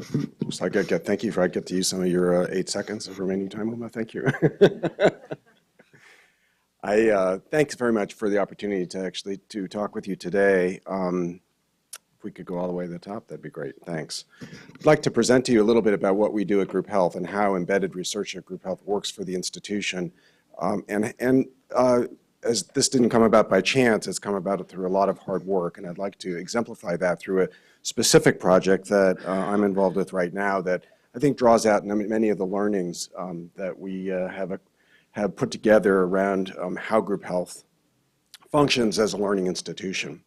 Just like thank you for I get to use some of your 8 seconds of remaining time, Uma. Thank you. Thanks very much for the opportunity to talk with you today. If we could go all the way to the top, that'd be great. Thanks. I'd like to present to you a little bit about what we do at Group Health and how embedded research at Group Health works for the institution. As this didn't come about by chance, it's come about through a lot of hard work, and I'd like to exemplify that through a specific project that I'm involved with right now that I think draws out many of the learnings that we have put together around how Group Health functions as a learning institution.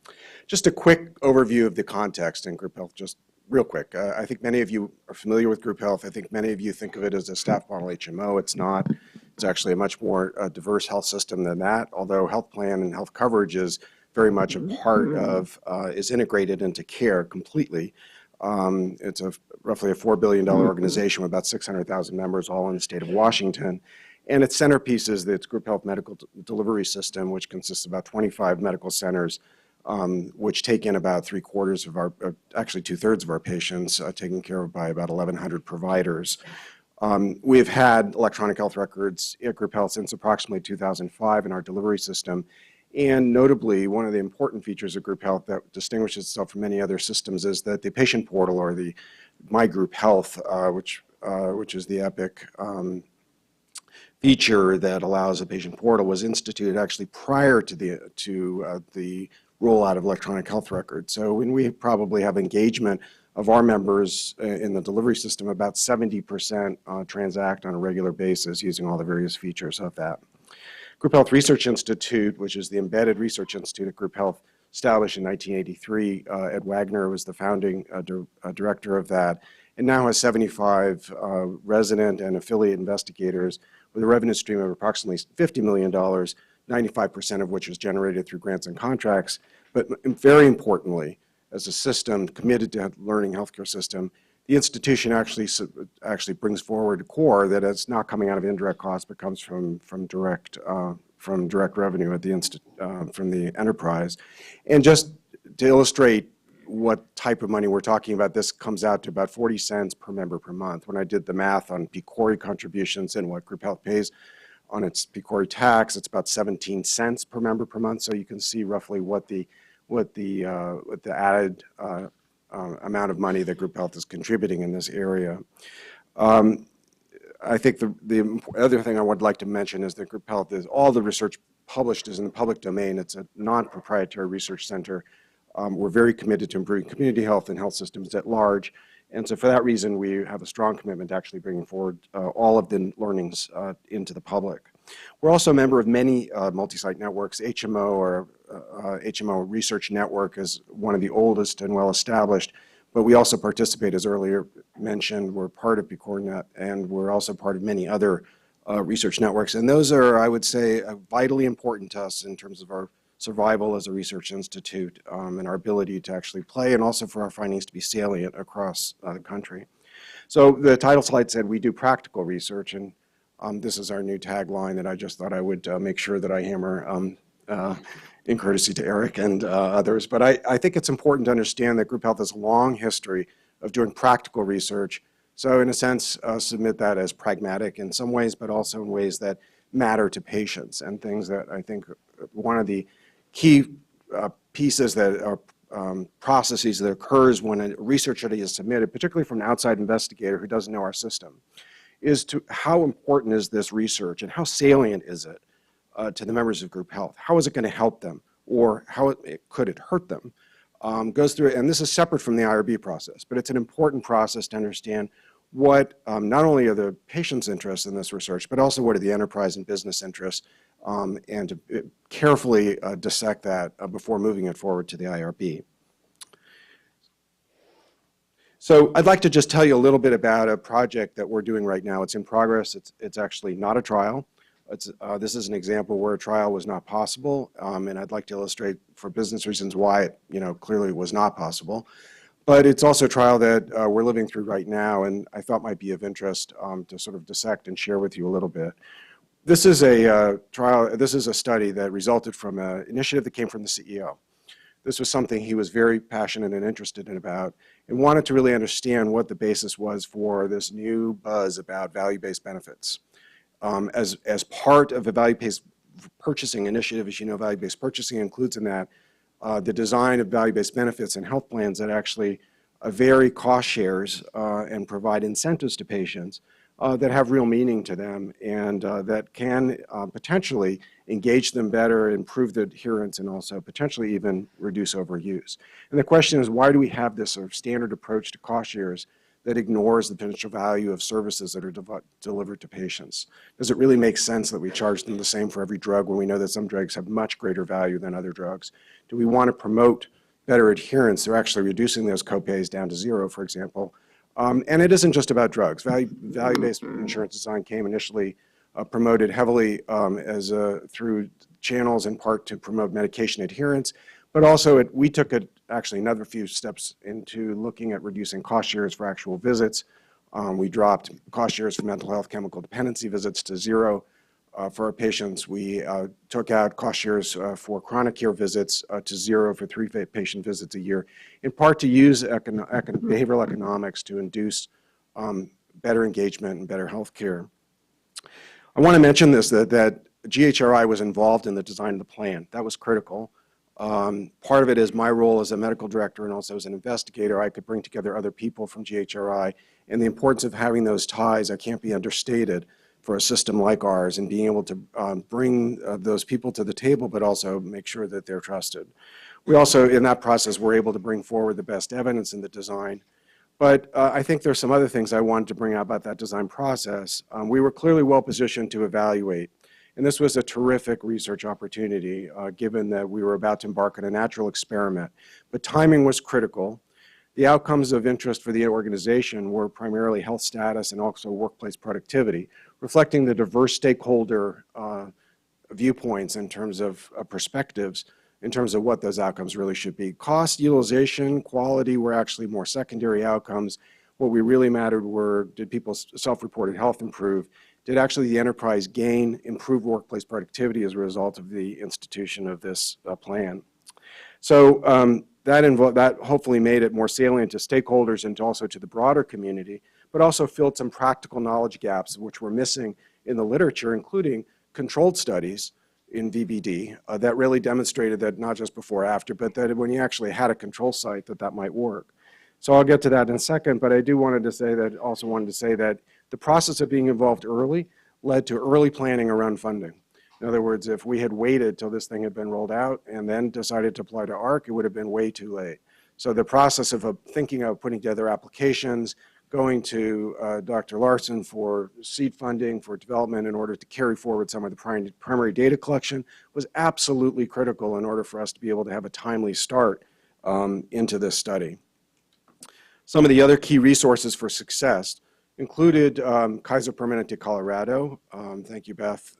Just a quick overview of the context in Group Health, just real quick. I think many of you are familiar with Group Health. I think many of you think of it as a staff model HMO. It's not. It's actually a much more diverse health system than that, although health plan and health coverage is very much a part of, is integrated into care completely. It's roughly a $4 billion organization with about 600,000 members, all in the state of Washington. And its centerpiece is its Group Health Medical Delivery System, which consists of about 25 medical centers, which take in about 3/4 of our, actually 2/3 of our patients, taken care of by about 1,100 providers. We've had electronic health records at Group Health since approximately 2005 in our delivery system. And notably, one of the important features of Group Health that distinguishes itself from many other systems is that the patient portal, or the My Group Health, which is the Epic feature that allows a patient portal, was instituted actually prior to the rollout of electronic health records. So when we probably have engagement of our members in the delivery system, about 70% transact on a regular basis using all the various features of that. Group Health Research Institute, which is the embedded research institute at Group Health, established in 1983. Ed Wagner was the founding director of that, and now has 75 resident and affiliate investigators with a revenue stream of approximately $50 million, 95% of which is generated through grants and contracts. But very importantly, as a system committed to learning healthcare system, the institution actually brings forward a core that is not coming out of indirect costs, but comes from direct revenue at from the enterprise. And just to illustrate what type of money we're talking about, this comes out to about 40 cents per member per month. When I did the math on PCORI contributions and what Group Health pays on its PCORI tax, it's about 17 cents per member per month. So you can see roughly what the added amount of money that Group Health is contributing in this area. I think the other thing I would like to mention is that Group Health is all the research published is in the public domain. It's a non-proprietary research center. We're very committed to improving community health and health systems at large. And so for that reason, we have a strong commitment to actually bringing forward all of the learnings into the public. We're also a member of many multi-site networks. HMO, or HMO Research Network, is one of the oldest and well-established, but we also participate, as earlier mentioned, we're part of PCORNet, and we're also part of many other research networks. And those are, I would say, vitally important to us in terms of our survival as a research institute and our ability to actually play, and also for our findings to be salient across the country. So the title slide said we do practical research, and this is our new tagline that I just thought I would make sure that I hammer in courtesy to Eric and others. But I think it's important to understand that Group Health has a long history of doing practical research. So in a sense, submit that as pragmatic in some ways, but also in ways that matter to patients, and things that I think one of the key pieces that are processes that occurs when a research study is submitted, particularly from an outside investigator who doesn't know our system, is to how important is this research and how salient is it to the members of Group Health? How is it going to help them, or how could it hurt them? Goes through, and this is separate from the IRB process, but it's an important process to understand what not only are the patient's interests in this research, but also what are the enterprise and business interests, and to carefully dissect that before moving it forward to the IRB. So I'd like to just tell you a little bit about a project that we're doing right now. It's in progress. It's actually not a trial. This is an example where a trial was not possible, and I'd like to illustrate for business reasons why it, clearly was not possible. But it's also a trial that we're living through right now, and I thought might be of interest to sort of dissect and share with you a little bit. This is a trial. This is a study that resulted from an initiative that came from the CEO. This was something he was very passionate and interested in about, and wanted to really understand what the basis was for this new buzz about value-based benefits. As part of the value-based purchasing initiative, as you know, value-based purchasing includes in that the design of value-based benefits and health plans that actually vary cost shares and provide incentives to patients that have real meaning to them and that can potentially engage them better, improve the adherence, and also potentially even reduce overuse. And the question is, why do we have this sort of standard approach to cost shares that ignores the potential value of services that are delivered to patients? Does it really make sense that we charge them the same for every drug when we know that some drugs have much greater value than other drugs? Do we want to promote better adherence? They're actually reducing those copays down to zero, for example. And it isn't just about drugs. Value-based insurance design came initially promoted heavily through channels in part to promote medication adherence, but also we took actually another few steps into looking at reducing cost shares for actual visits. We dropped cost shares for mental health chemical dependency visits to zero. For our patients, we took out cost shares for chronic care visits to zero for 3 patient visits a year, in part to use behavioral economics to induce better engagement and better health care. I want to mention this, that GHRI was involved in the design of the plan. That was critical. Part of it is my role as a medical director and also as an investigator. I could bring together other people from GHRI, and the importance of having those ties can't be understated for a system like ours, and being able to bring those people to the table, but also make sure that they're trusted. We also, in that process, were able to bring forward the best evidence in the design. But I think there's some other things I wanted to bring out about that design process. We were clearly well positioned to evaluate, and this was a terrific research opportunity, given that we were about to embark on a natural experiment. But timing was critical. The outcomes of interest for the organization were primarily health status and also workplace productivity, reflecting the diverse stakeholder viewpoints in terms of perspectives, in terms of what those outcomes really should be. Cost, utilization, quality were actually more secondary outcomes. What we really mattered were, did people's self-reported health improve? Did actually the enterprise gain improved workplace productivity as a result of the institution of this plan? So that hopefully made it more salient to stakeholders and also to the broader community, but also filled some practical knowledge gaps which were missing in the literature, including controlled studies in VBD that really demonstrated that not just before or after, but that when you actually had a control site, that might work. So I'll get to that in a second, but I wanted to say that the process of being involved early led to early planning around funding. In other words, if we had waited till this thing had been rolled out and then decided to apply to ARC, it would have been way too late. So the process of thinking of putting together applications, going to Dr. Larson for seed funding for development in order to carry forward some of the primary data collection was absolutely critical in order for us to be able to have a timely start into this study. Some of the other key resources for success included Kaiser Permanente Colorado. Thank you, Beth,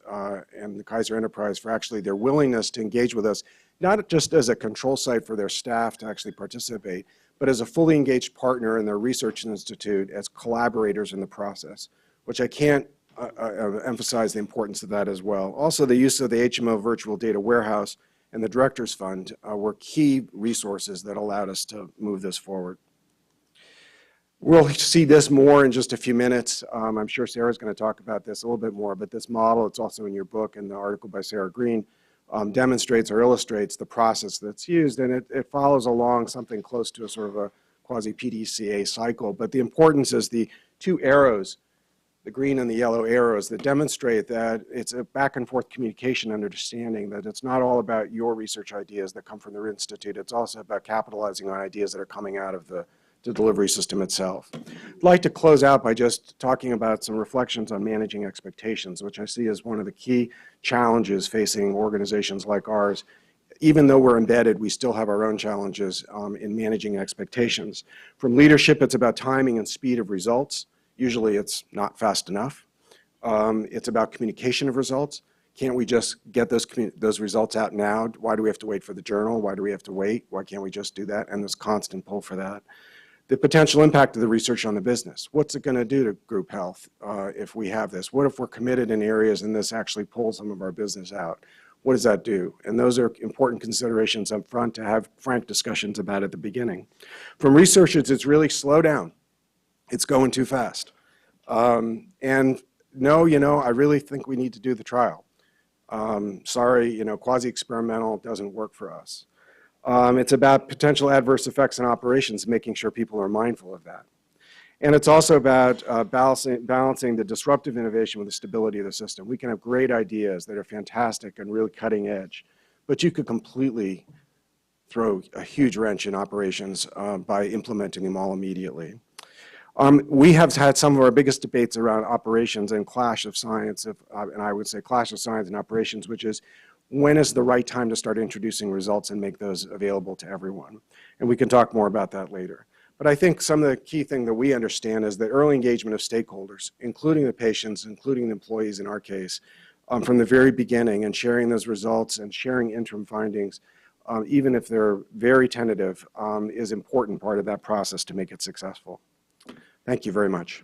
and the Kaiser Enterprise for actually their willingness to engage with us, not just as a control site for their staff to actually participate, but as a fully engaged partner in their research institute as collaborators in the process, which I can't emphasize the importance of that as well. Also, the use of the HMO Virtual Data Warehouse and the Directors Fund were key resources that allowed us to move this forward. We'll see this more in just a few minutes. I'm sure Sarah's going to talk about this a little bit more, but this model, it's also in your book, and the article by Sarah Green demonstrates or illustrates the process that's used, and it follows along something close to a sort of a quasi-PDCA cycle. But the importance is the two arrows, the green and the yellow arrows, that demonstrate that it's a back and forth communication and understanding that it's not all about your research ideas that come from the institute. It's also about capitalizing on ideas that are coming out of the delivery system itself. I'd like to close out by just talking about some reflections on managing expectations, which I see as one of the key challenges facing organizations like ours. Even though we're embedded, we still have our own challenges in managing expectations. From leadership, it's about timing and speed of results. Usually it's not fast enough. It's about communication of results. Can't we just get those results out now? Why do we have to wait for the journal? Why do we have to wait? Why can't we just do that? And there's constant pull for that. The potential impact of the research on the business. What's it going to do to group health if we have this? What if we're committed in areas and this actually pulls some of our business out? what does that do? And those are important considerations up front to have frank discussions about at the beginning. From researchers, it's really slow down. It's going too fast. And no, I really think we need to do the trial. Sorry, quasi-experimental doesn't work for us. It's about potential adverse effects in operations, making sure people are mindful of that. And it's also about balancing the disruptive innovation with the stability of the system. We can have great ideas that are fantastic and really cutting edge, but you could completely throw a huge wrench in operations by implementing them all immediately. We have had some of our biggest debates around operations and clash of science, and I would say clash of science and operations, which is when is the right time to start introducing results and make those available to everyone? And we can talk more about that later. But I think some of the key thing that we understand is the early engagement of stakeholders, including the patients, including the employees in our case, from the very beginning, and sharing those results and sharing interim findings, even if they're very tentative, is an important part of that process to make it successful. Thank you very much.